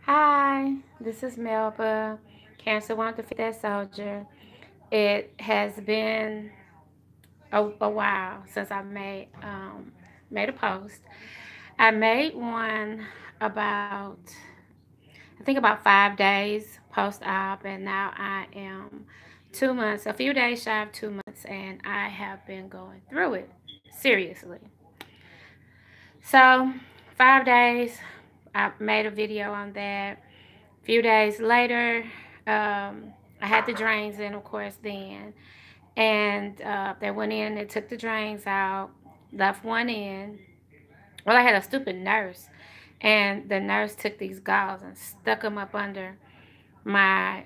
Hi, this is Melba, Cancer Want to Fit That Soldier. It has been a while since I made a post. I made one about I think about 5 days post op, and now I am 2 months, a few days shy of 2 months, and I have been going through it seriously. So 5 days, I made a video on that. A few days later, I had the drains in, of course, then. And they went in and took the drains out, left one in. Well, I had a stupid nurse. And the nurse took these gauze and stuck them up under my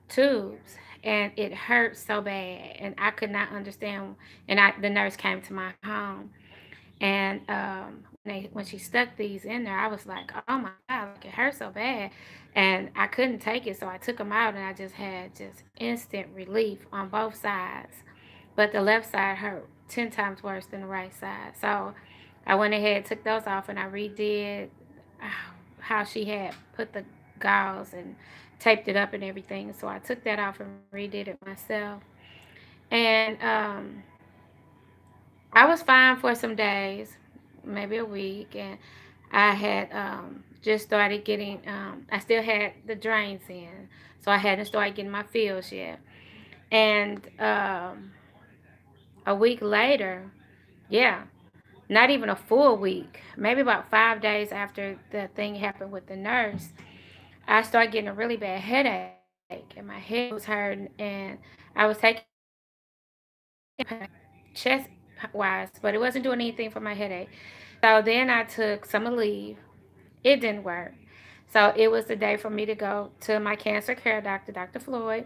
tubes. And it hurt so bad. And I could not understand. And the nurse came to my home. And when she stuck these in there, I was like, oh my God, like it hurt so bad. And I couldn't take it. So I took them out and I just had just instant relief on both sides. But the left side hurt 10 times worse than the right side. So I went ahead, took those off, and I redid how she had put the gauze and taped it up and everything. So I took that off and redid it myself. And I was fine for some days, maybe a week, and I had just started getting. I still had the drains in, so I hadn't started getting my fills yet. And a week later, yeah, not even a full week, maybe about 5 days after the thing happened with the nurse, I started getting a really bad headache, and my head was hurting, and I was taking chest wise, but it wasn't doing anything for my headache. So then I took some leave. It didn't work. So it was the day for me to go to my cancer care doctor, Dr. Floyd,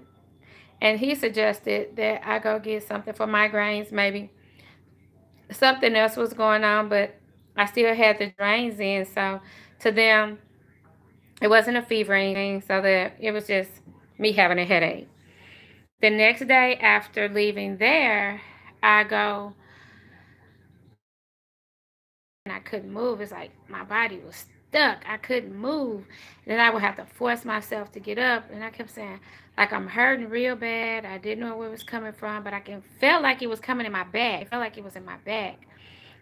and he suggested that I go get something for migraines, maybe something else was going on, but I still had the drains in. So to them, it wasn't a fever or anything, so that it was just me having a headache. The next day after leaving there, I go and I couldn't move. It's like my body was stuck. I couldn't move. And then I would have to force myself to get up. And I kept saying, like, I'm hurting real bad. I didn't know where it was coming from, but I can felt like it was coming in my back. It felt like it was in my back.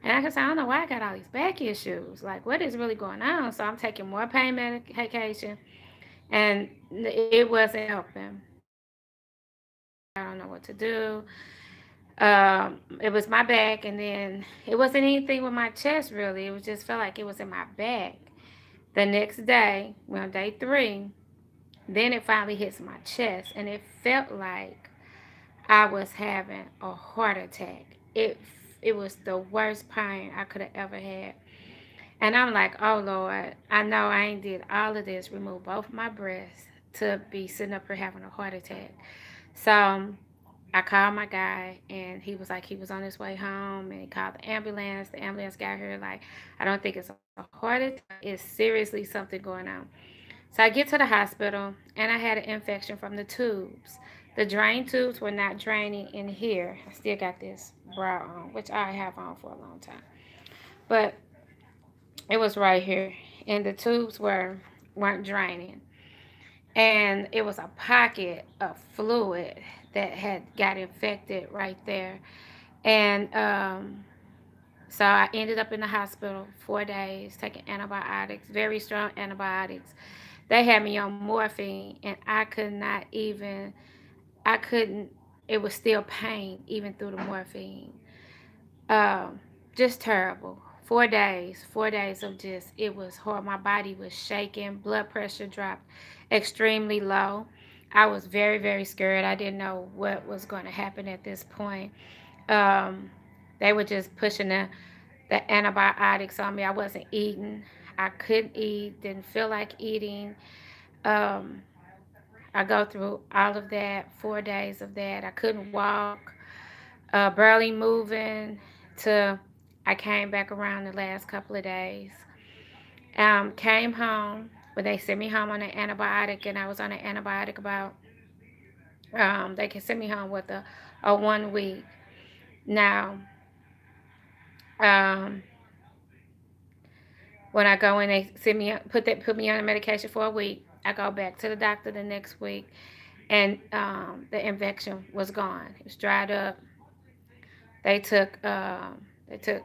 And I kept saying, I don't know why I got all these back issues. Like, what is really going on? So I'm taking more pain medication, and it wasn't helping. I don't know what to do. It was my back, and then it wasn't anything with my chest really. It was just felt like it was in my back. The next day, well, day three, then it finally hits my chest, and it felt like I was having a heart attack. It was the worst pain I could have ever had. And I'm like, oh Lord, I know I ain't did all of this, remove both my breasts to be sitting up here having a heart attack. So I called my guy, and he was like, he was on his way home, and he called the ambulance. The ambulance got here, like, I don't think it's a heart attack. It's seriously something going on. So I get to the hospital, and I had an infection from the tubes. The drain tubes were not draining in here. I still got this bra on, which I have on for a long time. But it was right here, and the tubes weren't draining. And it was a pocket of fluid that had got infected right there. And so I ended up in the hospital 4 days taking antibiotics, very strong antibiotics. They had me on morphine, and I couldn't, it was still pain even through the morphine. Um, just terrible. 4 days, 4 days of just, it was hard. My body was shaking, blood pressure dropped extremely low. I was very, very scared. I didn't know what was going to happen at this point. Um, they were just pushing the antibiotics on me. I wasn't eating. I couldn't eat, didn't feel like eating. Um, I go through all of that, 4 days of that. I couldn't walk, barely moving to I came back around the last couple of days. Came home, but they sent me home on an antibiotic, and I was on an antibiotic about, they can send me home with a 1 week. Now, um, When I go in, they send me put me on a medication for a week. I go back to the doctor the next week, and the infection was gone. It was dried up. They took the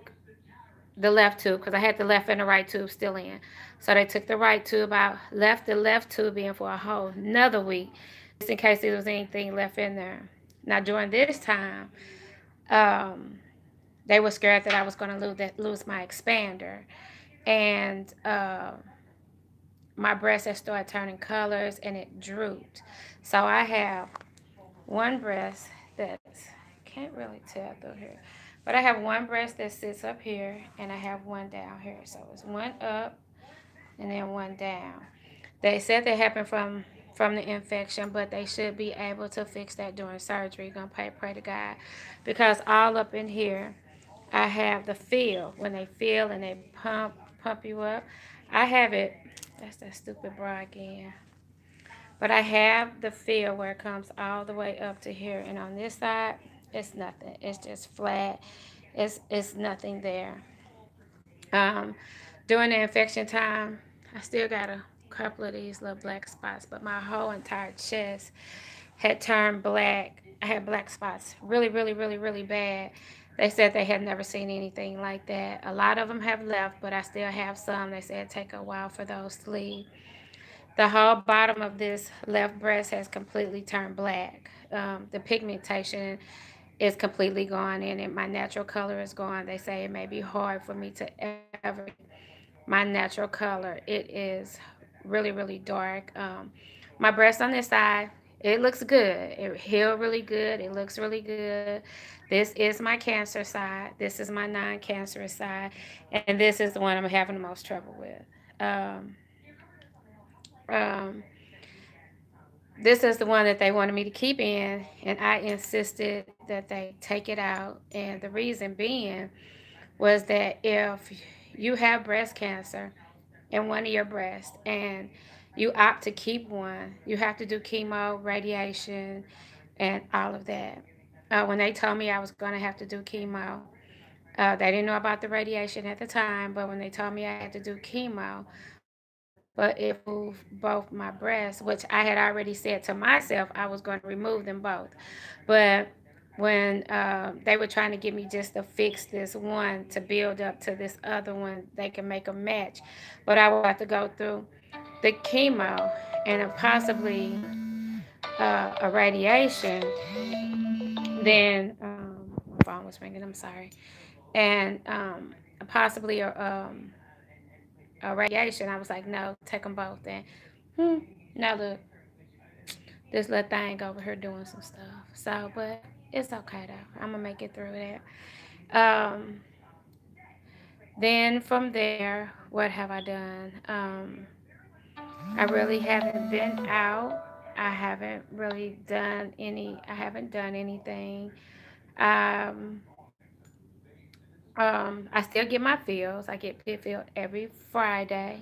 left tube because I had the left and the right tube still in. So they took the right tube out, left the left tube in for a whole another week, just in case there was anything left in there. Now during this time, um, they were scared that I was going to lose my expander, and my breast had started turning colors and it drooped. So I have one breast that's can't really tell through here, but I have one breast that sits up here and I have one down here. So it's one up and then one down. They said they happened from the infection, but they should be able to fix that during surgery. Gonna pray to God, because all up in here, I have the feel when they feel and they pump you up. I have it. That's that stupid bra again. But I have the feel where it comes all the way up to here, and on this side, it's nothing. It's just flat. It's nothing there. Um, During the infection time, I still got a couple of these little black spots, but my whole entire chest had turned black. I had black spots, really, really, really, really bad. They said they had never seen anything like that. A lot of them have left, but I still have some. They said it take a while for those to leave. The whole bottom of this left breast has completely turned black. The pigmentation is completely gone in it. My natural color is gone. They say it may be hard for me to ever my natural color. It is really, really dark. My breast on this side, it looks good. It healed really good. It looks really good. This is my cancer side. This is my non-cancerous side. And this is the one I'm having the most trouble with. Um, um, this is the one that they wanted me to keep in, and I insisted that they take it out. And the reason being was that if you have breast cancer in one of your breasts and you opt to keep one, you have to do chemo, radiation, and all of that. When they told me I was going to have to do chemo, they didn't know about the radiation at the time, but when they told me I had to do chemo, but it would remove both my breasts, which I had already said to myself I was going to remove them both. But when they were trying to get me just to fix this one to build up to this other one, they can make a match. But I would have to go through the chemo and possibly a radiation. Then my phone was ringing. I'm sorry. And possibly a radiation. I was like, no, take them both. And now look, this little thing over here doing some stuff. So, but it's okay though. I'm gonna make it through that. Then from there, what have I done? I really haven't been out. I haven't really done any. I haven't done anything. Um, I still get my fills. I get pit filled every Friday.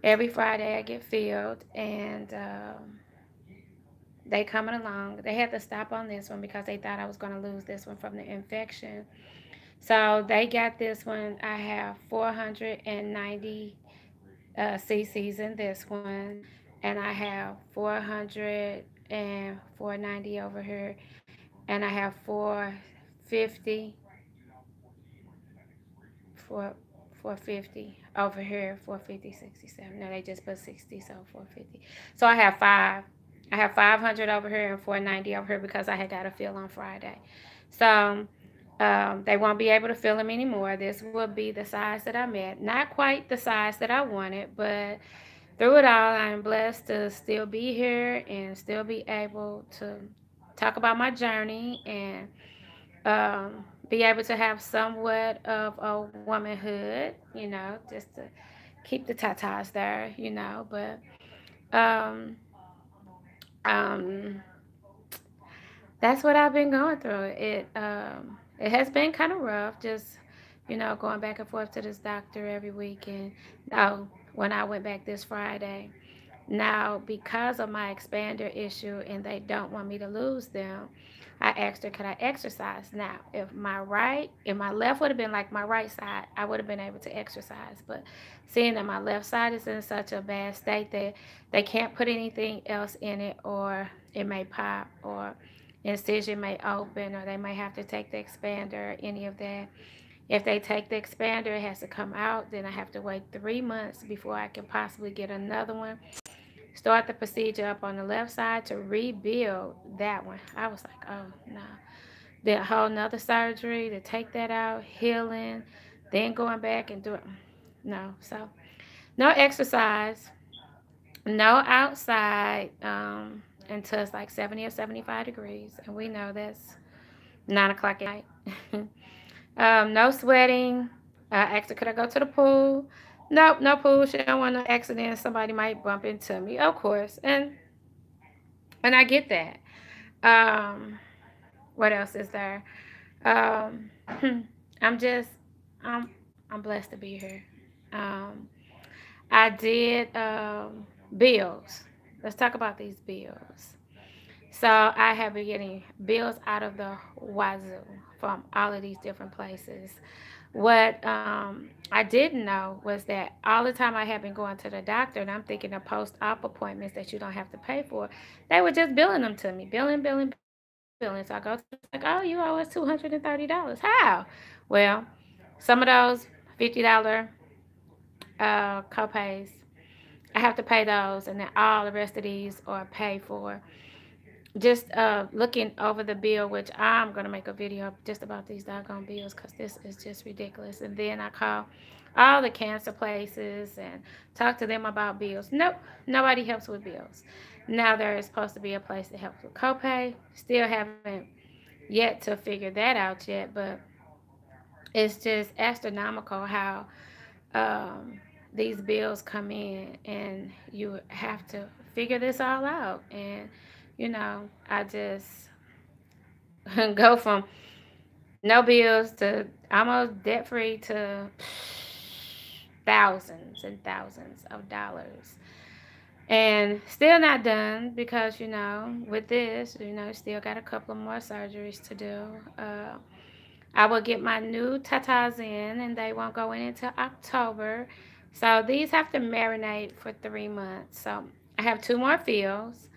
Every Friday I get filled, and they coming along. They had to stop on this one because they thought I was going to lose this one from the infection. So they got this one. I have 490 cc's in this one, and I have 400 and 490 over here, and I have 450 for 450 over here, 450, 67. No, they just put 60, so 450. So I have five. I have 500 over here and 490 over here because I had got a fill on Friday. So they won't be able to fill them anymore. This will be the size that I'm at. Not quite the size that I wanted, but through it all, I'm blessed to still be here and still be able to talk about my journey and be able to have somewhat of a womanhood, just to keep the tatas there, but um, um, that's what I've been going through. It has been kind of rough, just going back and forth to this doctor every week, and now when I went back this Friday, now because of my expander issue, and they don't want me to lose them, I asked her, could I exercise? Now, if my left would have been like my right side, I would have been able to exercise. But seeing that my left side is in such a bad state that they can't put anything else in it, or it may pop, or incision may open, or they may have to take the expander, or any of that. If they take the expander, it has to come out. Then I have to wait 3 months before I can possibly get another one. Start the procedure up on the left side to rebuild that one. I was like, oh no. Then a whole nother surgery to take that out, healing, then going back and doing no. So no exercise, no outside until it's like 70 or 75 degrees. And we know that's 9 o'clock at night. No sweating. I asked her, could I go to the pool? Nope, no pool. She don't want no accident. Somebody might bump into me, of course. And I get that. Um, what else is there? Um, I'm just, I'm, I'm blessed to be here. Um, I did bills. Let's talk about these bills. So I have been getting bills out of the wazoo from all of these different places. What I didn't know was that all the time I had been going to the doctor, and I'm thinking of post-op appointments that you don't have to pay for, they were just billing them to me, billing, billing, billing. So I go to the doctor, like, oh, you owe us $230. How? Well, some of those $50 copays, I have to pay those, and then all the rest of these are paid for. Just looking over the bill, which I'm gonna make a video just about these doggone bills because this is just ridiculous. And then I call all the cancer places and talk to them about bills. Nope, nobody helps with bills. Now there is supposed to be a place that helps with copay. Still haven't yet to figure that out yet, but it's just astronomical how these bills come in, and you have to figure this all out. And I just go from no bills to almost debt free to thousands and thousands of dollars. And still not done because, with this, still got a couple of more surgeries to do. I will get my new tatas in, and they won't go in until October. So these have to marinate for 3 months. So I have two more fills,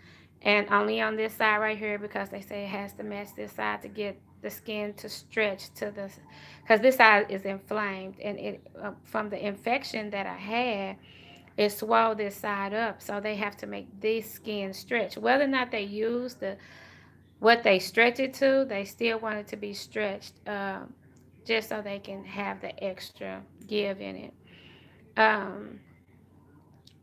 and only on this side right here because they say it has to match this side to get the skin to stretch to the, because this side is inflamed, and it from the infection that I had, it swelled this side up. So they have to make this skin stretch. Whether or not they use what they stretch it to, they still want it to be stretched, just so they can have the extra give in it. Um,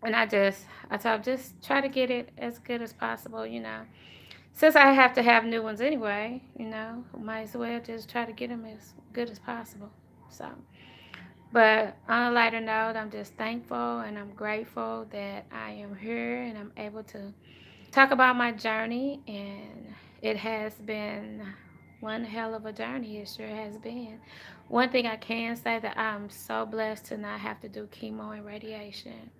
and I told just try to get it as good as possible, Since I have to have new ones anyway, might as well just try to get them as good as possible. So, but on a lighter note, I'm just thankful and I'm grateful that I am here and I'm able to talk about my journey. And it has been one hell of a journey. It sure has been. One thing I can say that I'm so blessed to not have to do chemo and radiation.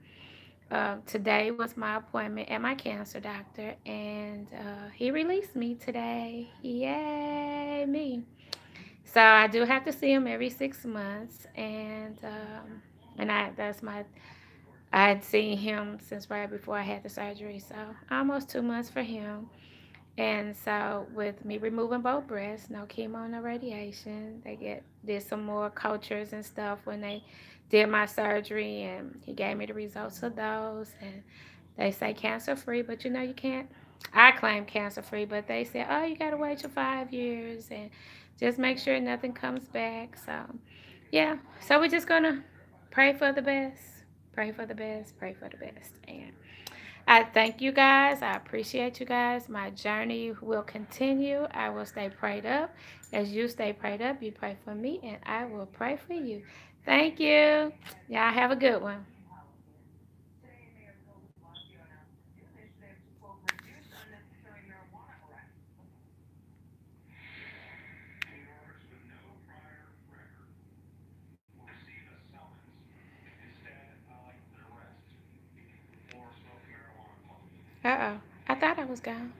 Today was my appointment at my cancer doctor, and he released me today. Yay, me! So I do have to see him every 6 months, and I had seen him since right before I had the surgery, so almost 2 months for him. And so with me removing both breasts, no chemo, no radiation, did some more cultures and stuff when they did my surgery, and he gave me the results of those, and they say cancer free, but you can't. I claim cancer free, but they said, oh, you gotta wait your 5 years and just make sure nothing comes back. So yeah, so we're just gonna pray for the best, pray for the best, pray for the best, and I thank you guys. I appreciate you guys. My journey will continue. I will stay prayed up. As you stay prayed up, you pray for me, and I will pray for you. Thank you. Y'all have a good one. Uh oh. I thought I was gone.